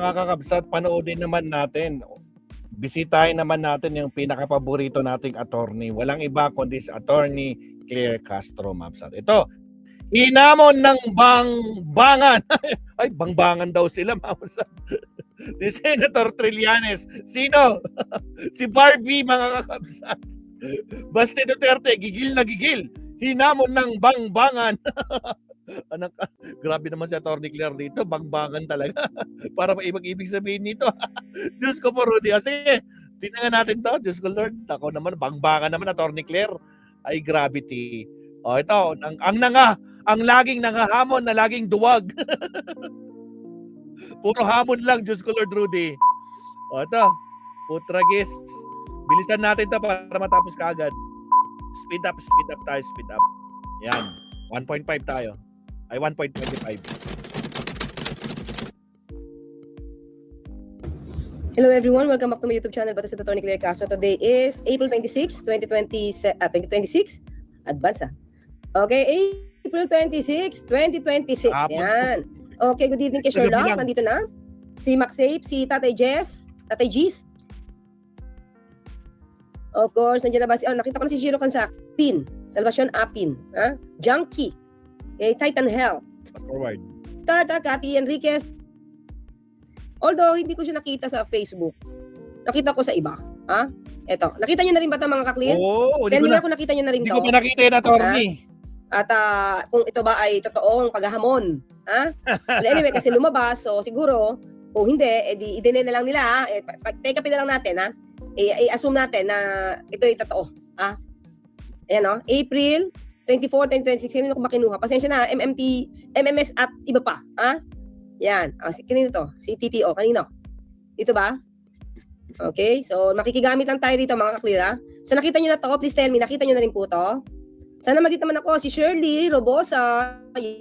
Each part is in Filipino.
mga kakabsat, panoodin naman natin. Bisitahin naman natin yung pinaka-paborito nating attorney. Walang iba kundi si Attorney Claire Castro, Mapsat. Ito, hinamon ng bangbangan. Ay, bangbangan daw sila, Mapsat. Ni Senator Trillanes. Sino? Si Barbie, mga kakabsat. Baste Duterte, gigil na gigil. Hinamon ng bangbangan. Anak, grabe naman si Attorney Claire dito, bangbangan talaga. Para maibig sabihin nito. Diyos ko po, Rudy. Sige, tingnan natin to. Diyos ko, Lord. Ako naman, bangbangan naman, Attorney Claire. Ay, gravity. O, ito, ang laging nangahamon na laging duwag. Puro hamon lang, Diyos ko, Lord Rudy. O, ito, Putragis. Bilisan natin to para matapos kaagad. Speed up tayo, speed up. Yan, 1.5 tayo. Ay, 1.25. Hello everyone, welcome back to my YouTube channel. Bato sa Attorney Claire Castro. Today is April 26, 2026. Advance Okay, April 26, 2026. Yan. Okay, good evening kay Sherlock. Nandito na. Si Maxape, si Tatay Jess, Tatay G's. Of course, nandiyan na ba si, nakita ko na si Shiro Kansak. Pin, Salvacion Apin. Junkie. Okay, Titan Hell. Forward. Tata, Cathy Enriquez. Although, hindi ko siya nakita sa Facebook. Nakita ko sa iba. Eto. Nakita niyo na rin ba ito, mga ka-clear? Oo. Tell me na kung nakita niyo na rin Hindi to. ko pa nakita yung attorney. At kung ito ba ay totoong paghahamon. But anyway, kasi lumabas. So, siguro, kung hindi, i-deny na lang nila. Take up na lang natin. I-assume natin na ito ay totoo. Ayan, April 24, 2026. Kanino ko makinuha? Pasensya na, MMS at iba pa. Yan. Kanino to? Si TTO. Kanino? Dito ba? Okay. So, makikigamit lang tayo rito, mga ka-clear. So, nakita nyo na to. Please tell me, nakita nyo na rin po to. Sana magita naman ako. Si Shirley Robosa.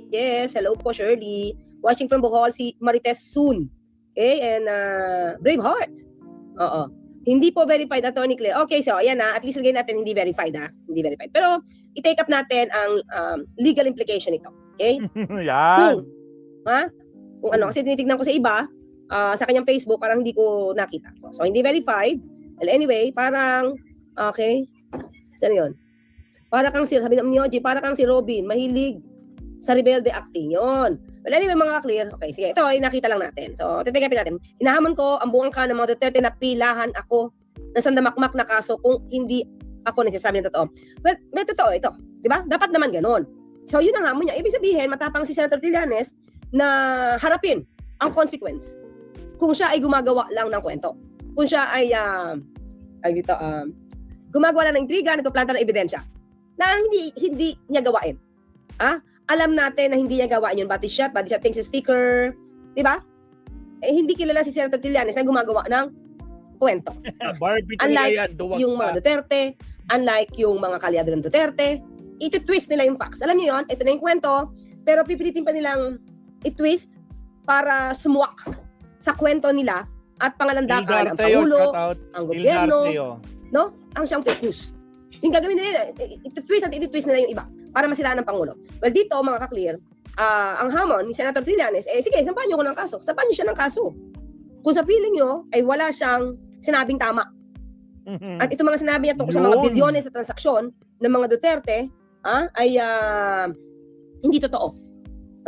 Yes. Hello po, Shirley. Watching from Bohol, si Marites Soon. Okay. And Braveheart. Oo. Hindi po verified, Attorney Claire. Okay, so ayan at least lagay natin hindi verified Hindi verified. Pero i-take up natin ang legal implication nito. Okay? Yan. Kung ano, kasi tinitignan ko sa iba, sa kanyang Facebook, parang hindi ko nakita. So, hindi verified. Well, anyway, parang, okay. Saan yun? Para kang sabi ng Myoji, para kang si Robin, mahilig sa rebelde acting. Yun. Well, anyway, mga clear. Okay, sige. Ito ay nakita lang natin. So, titigapin natin. Hinahamon ko ang buwang ka ng mga Duterte na pilahan ako ng sandamakmak na kaso kung hindi ako nagsasabi ng totoo. Well, may totoo ito. Diba? Dapat naman ganun. So, yun ang hamon niya. Ibig sabihin, matapang si Senator Trillanes na harapin ang consequence kung siya ay gumagawa lang ng kwento. Kung siya ay gumagawa lang ng intriga, nagpaplanta ng ebidensya na hindi niya gawain. Alam natin na hindi niya gawain yun. Body shot things sticker. Diba? Hindi kilala si Senator Trillanes na gumagawa ng kwento. Unlike yung mga Duterte, unlike yung mga kalyado ng Duterte, ito-twist nila yung facts. Alam niyo yun, ito na yung kwento, pero pipilitin pa nilang i-twist para sumuwak sa kwento nila at pangalandakan ang Pangulo, ang gobyerno, no? Ang siyang fake news. Yung gagawin nila, ito-twist nila yung iba para masilaan ng Pangulo. Well, dito, mga ka-clear, ang hamon ni Senator Trillanes, sige, sampahan niyo ko ng kaso. Sampahan niyo siya ng kaso. Kung sa feeling niyo, ay wala siyang sinabing tama. At ito mga sinabi niya tungkol sa mga bilyones sa transaksyon ng mga Duterte, ay hindi totoo.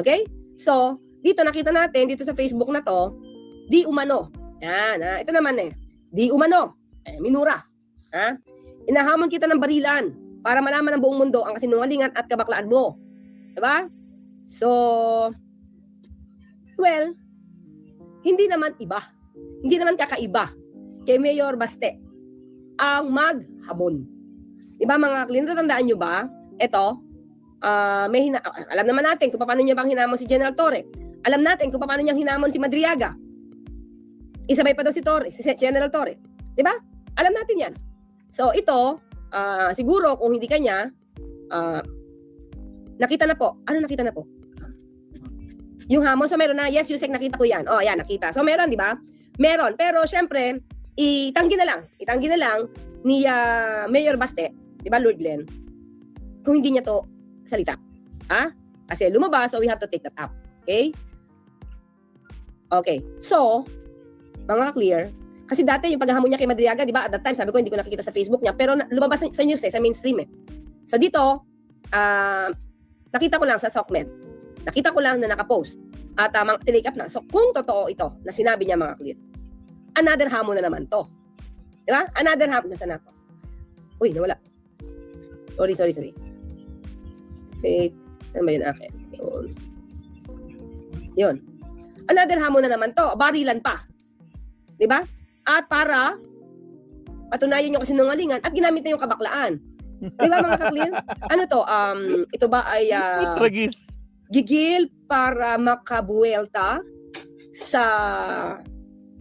Okay? So, dito nakita natin, dito sa Facebook na to, di umano. Yan, ito naman di umano. Minura. Inahamon kita ng barilan para malaman ng buong mundo ang kasinungalingan at kabaklaan mo. Diba? So, well, hindi naman iba. Hindi naman kakaiba kay Mayor Baste ang maghamon. Diba mga klient, natandaan nyo ba? Ito, alam naman natin kung paano niya bang hinamon si General Torre. Alam natin kung paano niya hinamon si Madriaga. Isabay pa daw si General Torre. Diba? Alam natin yan. So, ito, siguro kung hindi kanya, nakita na po. Ano nakita na po? Yung hamon. So, meron na. Yes, Yusek, nakita ko yan. Oh, yan, nakita. So, meron, di ba? Meron. Pero, syempre, itanggi na lang ni Mayor Baste, di ba, Lord Glenn, kung hindi niya to salita. Kasi lumabas, so we have to take that up. Okay? Okay. So, mga clear. Kasi dati yung paghahamon niya kay Madriaga, di ba? At that time, sabi ko, hindi ko nakikita sa Facebook niya. Pero lumabas sa news sa mainstream So dito, nakita ko lang sa SOCMED. Nakita ko lang na nakapost. At tinake up na. So kung totoo ito, na sinabi niya mga clear, another hamon na naman to. Di ba? Another hamon. Nasaan ako? Uy, nawala. Sorry. Wait. Saan ba yun akin? Yun. Another hamon na naman to. Barilan pa. Di ba? At para patunayan yung kasinungalingan at ginamit na yung kabaklaan. Di ba mga ka-clear? Ano to? Ito ba ay Tragis. gigil para makabuelta sa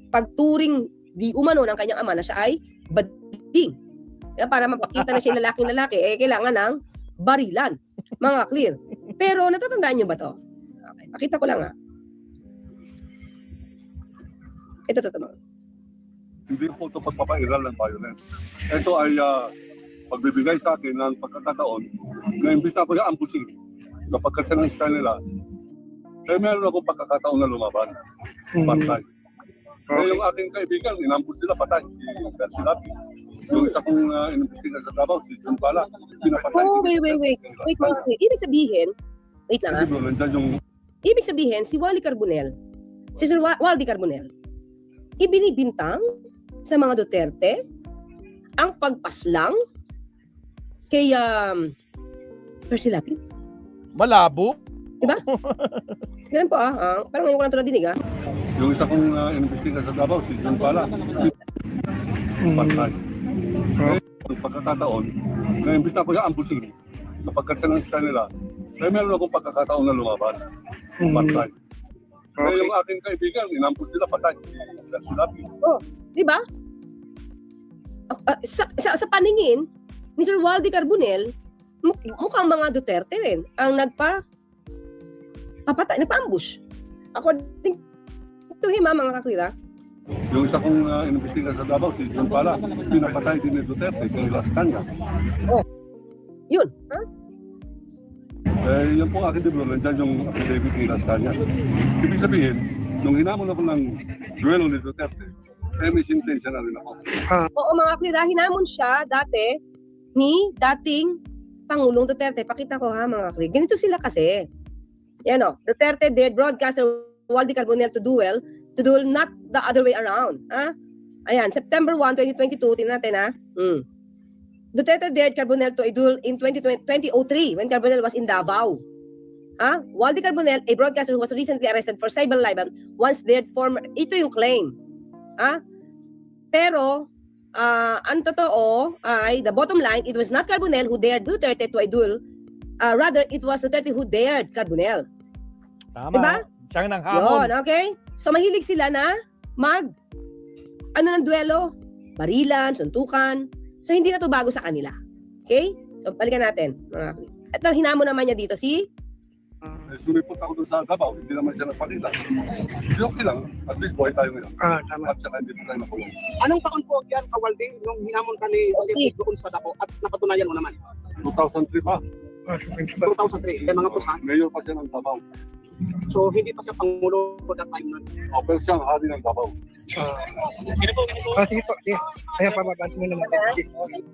pagturing di umano ng kanyang ama na siya ay bading. Kaya para mapakita na siya lalaking lalaki, kailangan ng barilan. Mga clear. Pero natatandaan niyo ba to? Okay, pakita ko lang Ito. Hindi po ito pagpapairal ng violence. Ito ay pagbibigay sa akin ng pagkakataon na imbis na ako yung ambusin kapag sa ng style nila, meron akong pagkakataon na lumaban. Patay. Kaya yung aking kaibigan, inambus nila patay. Si Garcilapi. Yung isa kong inimbestiga sa Davao, si John Bala, pinapatay. Wait. Ibig sabihin, wait lang Kasi bro, nandyan yung Ibig sabihin, si Wally Carbonell, si Sir Waldy Carbonell, ibinibintang sa mga Duterte ang pagpaslang kay Percy Lapid. Malabo. Diba? Ganun po parang ngayon ko lang ito nadinig yung isa kong inimbestiga sa Davao, si John Bala, patay. Kaya yung pagkakataon na imbis na ako yung ambusin kapag sa ng style nila, meron akong pagkakataon na lumaban. Patay. Kaya yung aking kaibigan, inampus nila patay. Garcilapi. Di ba? Sa paningin ni Sir Waldy Carbonell, mukhang mga Duterte rin ang nagpa-ambush. According to him, mga kaklira. Yung isa kong inimbestiga sa Davao, si John Bala, pinapatay din ni Duterte kay Las Cañas. Yun. Yan po akin din, nandyan yung affidavit kay Las Cañas. Ibig sabihin, nung hinamon ako ng duelo ni Duterte, may sintensya na rin ako. Oo, mga kaklira, hinamon siya dati ni dating Pangulong Duterte. Pakita ko mga kaklira. Ganito sila kasi. Yan Duterte did broadcast Waldy Carbonell to duel, not the other way around. Ayan, September 1, 2022, tingnan natin Duterte dared Carbonell to a duel in 2003 when Carbonell was in Davao. Waldy Carbonell, a broadcaster who was recently arrested for cyber libel, once dared former... Ito yung claim. Pero, ang totoo ay, the bottom line, it was not Carbonell who dared Duterte to a duel. Rather, it was Duterte who dared Carbonell. Tama. Diba? Siyang nang hamon. Yun, okay? So, mahilig sila na ng duelo? Barilan, suntukan. So, hindi na to bago sa kanila. Okay? So, balikan natin. Ito, hinamon naman niya dito si... Sumipot ako dun sa Davao, hindi naman siya nagpakita. Okay lang, at least buhay tayo ngayon. Tama. At saka hindi po tayo nakulong. Anong taon po yan, Kawaldi, nung hinamon ka ni Duterte doon sa Davao at napatunayan mo naman? 2003 pa, 2003, yung mga pusa. mayor pa siya ng Davao. So, hindi pa siya Pangulo that time nun. Pero siya ang hari ng Davao. Sige po. Sige. Ayan, pababansin mo naman.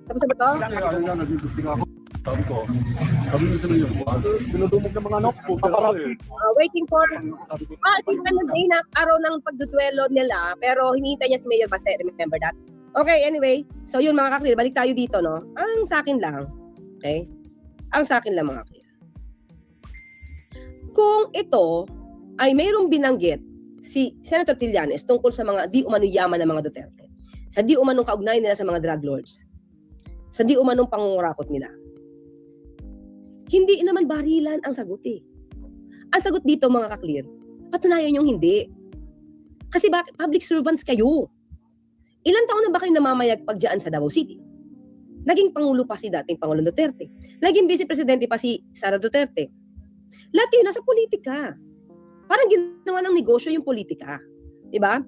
Tapos na ba ito? Ano nga, nagdudusting ako. Sabi ko sa mayor, pinudumog ng mga anak ko. Waiting for... ito yung day na araw ng pagduduelo nila, pero hinihintay niya si Mayor Baste. Remember that? Okay, anyway. So, yun mga kaklir, balik tayo dito, no? Ang sa akin lang, okay? Ang sa akin lang mga kaklir. Kung ito ay mayroong binanggit si Senator Trillanes tungkol sa mga di umanong yaman ng mga Duterte, sa di umanong kaugnayan nila sa mga drug lords, sa di umanong pangungurakot nila, hindi naman barilan ang sagot Ang sagot dito mga kaklir, patunayan yung hindi. Kasi bakit public servants kayo? Ilang taon na ba kayo namamayagpag dyan sa Davao City? Naging Pangulo pa si dating Pangulong Duterte. Naging Vice Presidente pa si Sara Duterte. Lahat yun nasa politika. Parang ginawa ng negosyo yung politika. Diba?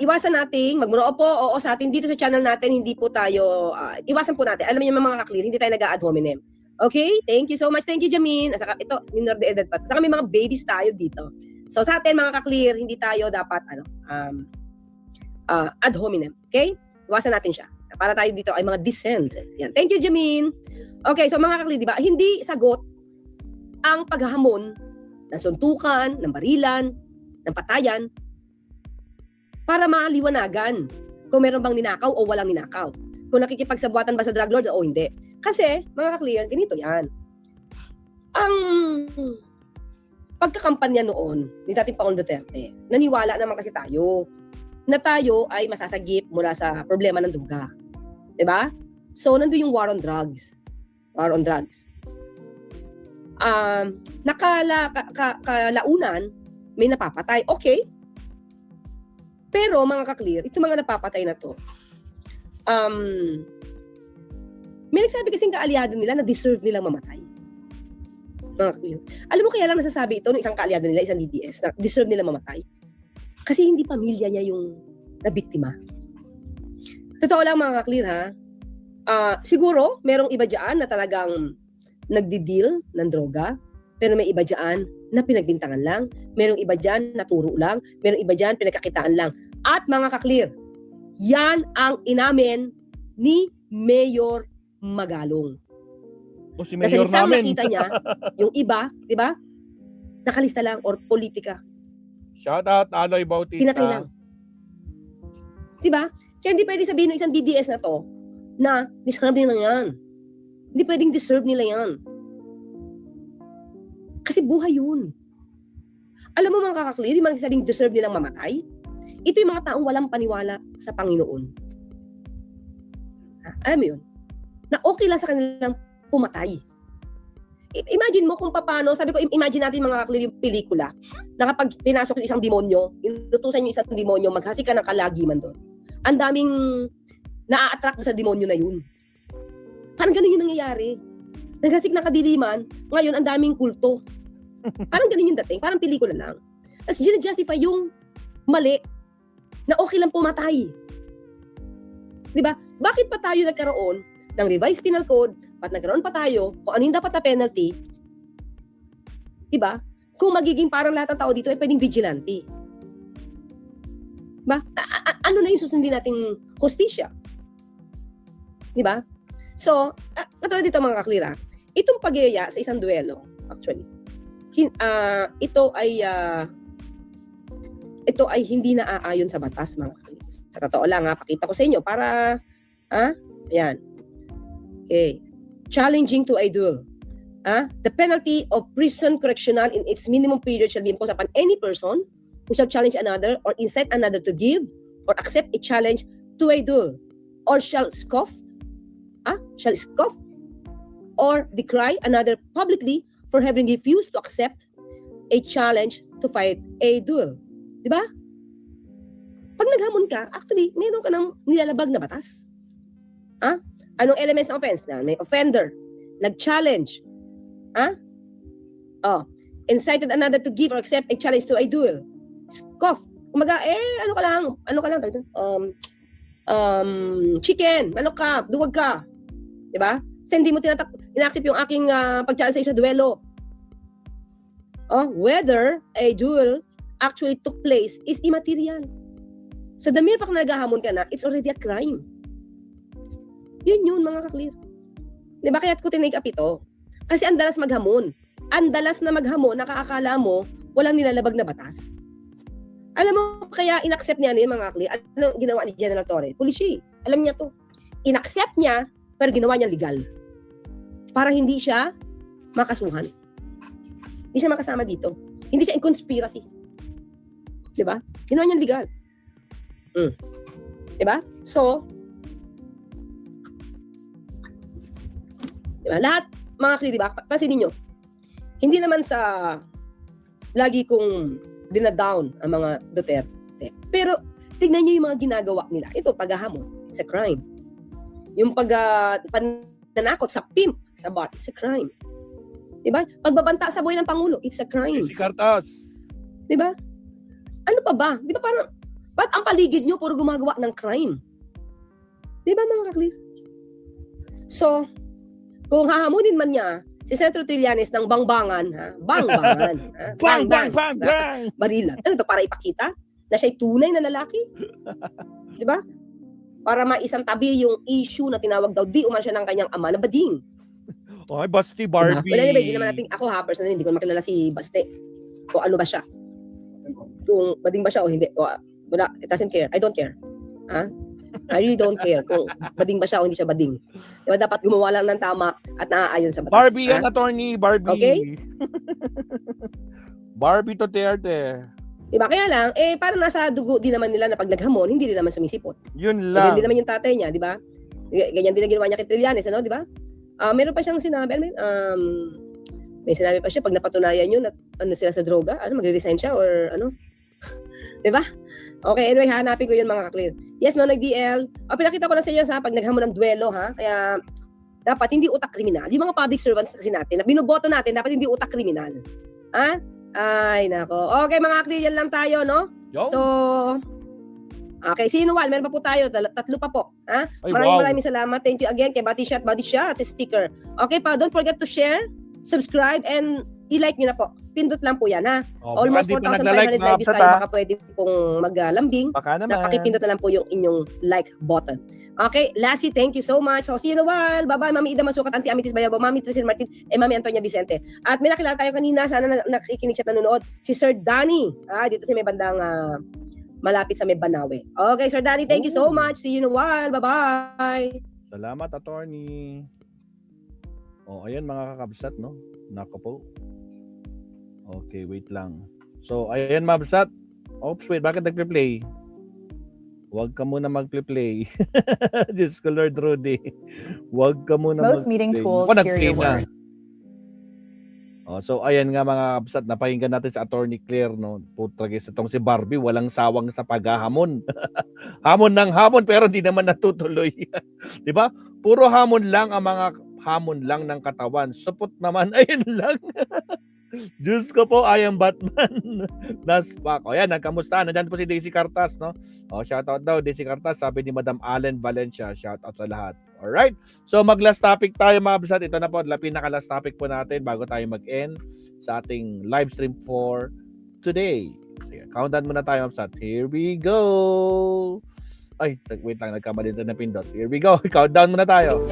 Iwasan nating magmuro oo sa atin dito sa channel natin, hindi po tayo, iwasan po natin. Alam niyo mga kaklir, hindi tayo nag-a-ad hominem. Okay? Thank you so much. Thank you, Jamin. Saka, ito, minor de edad pa. Saka may mga babies tayo dito. So sa atin mga kaklir, hindi tayo dapat ad hominem. Okay? Iwasan natin siya. Para tayo dito ay mga decent. Yan. Thank you, Jamin. Okay, so mga kakli, di ba? Hindi sagot ang paghahamon ng suntukan, ng barilan, ng patayan para maliwanagan kung meron bang ninakaw o walang ninakaw. Kung nakikipagsabuatan ba sa drug lord o hindi. Kasi, mga kakli, ganito yan. Ang pagkakampanya noon ni dating Pangulong Duterte, naniwala naman kasi tayo na tayo ay masasagip mula sa problema ng droga. 'Di ba? So, nandun yung war on drugs. War on drugs. Kalaunan, may napapatay. Okay. Pero, mga ka-clear, ito mga napapatay na to, may nagsabi kasing kaalyado nila na deserve nilang mamatay. Mga ka-clear. Alam mo kaya lang nasasabi ito ng isang kaalyado nila, isang DDS, na deserve nilang mamatay? Kasi hindi pamilya niya yung nabiktima. Totoo lang mga ka-clear ha. Siguro, merong iba dyan na talagang nagdi-deal ng droga, pero may iba dyan na pinagbintangan lang, merong iba dyan na turo lang, merong iba dyan pinagkakitaan lang. At mga ka-clear, yan ang inamin ni Mayor Magalong. O si Kasi Mayor listang namin. nakita niya, yung iba, di ba? Nakalista lang or politika. Shout out, Aloy Bautista. Pinatay lang. Di ba? Kaya hindi pwede sabihin ng isang DDS na to na deserve nila yan. Hindi pwedeng deserve nila yan. Kasi buhay yun. Alam mo mga kakakli, hindi man sabing deserve nilang mamatay. Ito yung mga taong walang paniwala sa Panginoon. Alam mo yun? Na okay lang sa kanilang pumatay. Imagine mo kung paano, sabi ko, imagine natin mga kakli yung pelikula na kapag pinasok yung isang demonyo, inutusan yung isang demonyo, maghasik ka ng kalagiman doon. Ang daming na-attract sa demonyo na yun. Parang ganun yung nangyayari. Naghasik ng kadiliman, ngayon ang daming kulto. Parang ganun yung dating, parang pelikula lang. Tapos ginajustify yung mali na okay lang pumatay. Diba? Bakit pa tayo nagkaroon ng revised penal code, at nagkaroon pa tayo kung ano yung dapat na penalty, diba? Kung magiging parang lahat ng tao dito ay pwedeng vigilante. Diba? Ano na yung susundin nating hustisya? Diba? So, katulad dito mga kaklira, itong pagyaya sa isang duelo, actually, ito ay hindi naaayon sa batas, mga kaklira. Sa totoo lang, pakita ko sa inyo para, ayan. Okay. Challenging to a duel. The penalty of prison correctional in its minimum period shall be imposed upon any person who shall challenge another or incite another to give or accept a challenge to a duel, or shall scoff or decry another publicly for having refused to accept a challenge to fight a duel. Diba? Pag naghamon ka, actually, meron ka ng nilalabag na batas. Anong elements ng offense? May offender, nag-challenge, incited another to give or accept a challenge to a duel, scoff, kumaga, ano ka lang, chicken, manok ka, duwag ka, diba? Kasi hindi mo ina-accept yung aking pag-challenge sa duelo. Whether a duel actually took place is immaterial. So the mere fact na naghahamon ka na, it's already a crime. Yun mga ka-clear. Diba kaya ko tinake up ito? Kasi ang dalas maghamon. Ang dalas na maghamon, nakakakala mo, walang nilalabag na batas. Alam mo, kaya inaccept niya yung mga ka-clear. Ano ginawa ni General Torre? Pulisya. Alam niya to. Inaccept niya, pero ginawa niya legal. Para hindi siya makasuhan. Hindi siya makasama dito. Hindi siya in conspiracy. Diba? Ginawa niya legal. Diba? So, diba? Lahat, mga kli, diba? Pansinin nyo, hindi naman sa lagi kong dinadown ang mga Duterte. Pero, tignan nyo yung mga ginagawa nila. Ito, paghahamon. It's a crime. Yung pananakot sa pimp, sa bar, it's a crime. Diba? Pagbabanta sa buhay ng Pangulo, it's a crime. Si Cartas. Diba? Ano pa ba? Diba parang, ba't ang paligid nyo puro gumagawa ng crime? Diba mga kakli? So, kung hahamunin man niya si Senator Trillanes ng bangbangan, bangbangan, Bang, bang, bang, bang! barilan. Ano to, para ipakita na siya'y tunay na lalaki. Di ba? Para maisang tabi yung issue na tinawag daw di umano siya ng kanyang ama na bading. Ay, Basti Barbie. Well, anyway, di naman natin, ako ha, personally, hindi ko makilala si Baste. O ano ba siya. Kung bading ba siya o hindi. O, wala, it doesn't care. I don't care. Ha? I really don't care kung bading ba siya o hindi siya bading. Diba, dapat gumawa lang ng tama at naaayon sa batas. Barbie ha? yan, attorney. Barbie. Okay? Barbie Duterte. Diba? Kaya lang, parang nasa dugo din naman nila na pag naghamon, hindi rin naman sumisipot. Yun Ganyan lang. din naman yung tatay niya, di ba? Ganyan din ang ginawa niya kay Trillanes, ano, di ba? Meron pa siyang sinabi, may sinabi pa siya pag napatunayan yun at ano sila sa droga, magre-resign siya or ano? Di ba? Okay, anyway, hanapin ko yun mga ka-clear. Yes, Nonoy DL. Pinakita ko na sa iyo sa pag naghamon ng duelo, ha? Kaya dapat hindi utak kriminal. Yung mga public servants kasi natin, na binoboto natin, dapat hindi utak kriminal. Ha? Ay, nako. Okay, mga ka-clear, yan lang tayo, no? Yo. So, okay, si Inuwal, meron pa po tayo, tatlo pa po. Ha? Ay, Maraming salamat. Thank you again kay Body Shot, sa sticker. Okay pa, don't forget to share, subscribe, and i-like nyo na po. Pindot lang po yan, ha? Almost 4,500 live views tayo. Baka pwede pong maglambing. Baka naman. Pakipindot na lang po yung inyong like button. Okay, Lassie, thank you so much. So, see you in a while. Bye-bye, Mami Ida Masukat, Auntie Amitis Bayabo, Mami Trisel Martin, Mami Antonia Vicente. At may nakilala tayo kanina, sana nakikinig siya at nanonood, si Sir Danny. Dito sa may bandang malapit sa may Banawe. Okay, Sir Danny, thank you so much. See you in a while. Bye-bye. Salamat, attorney. Ayan mga kakabsat, no? Nako po. Okay, wait lang. So, ayan mabsat. Oops, wait, bakit nagpe-play? Huwag ka muna magpe-play. Diyos ko, Lord Rudy. Huwag ka muna Most meeting tools hear nag-play your na. words. So, ayan nga mga kabsat, napahinggan natin sa Attorney Claire, no? Putragis itong si Barbie, walang sawang sa paghahamon. Hamon ng hamon, pero hindi naman natutuloy. Di ba? Puro hamon lang ang mga hamon lang ng katawan. Supot naman, ayun lang. Diyos ko po, I am Batman. Naspak. Yan, nagkamusta. Nandyan po si Daisy Cartas, no? Shoutout daw, Daisy Cartas. Sabi ni Madam Allen Valencia. Shoutout sa lahat. Alright? So, mag-last topic tayo, mga kabsat. Ito na po, pinaka-last topic po natin bago tayo mag-end sa ating live stream for today. Sige, countdown muna tayo, mga kabsat. Here we go! Ay, wait lang, nagkamali na pindot. Here we go. Countdown muna tayo.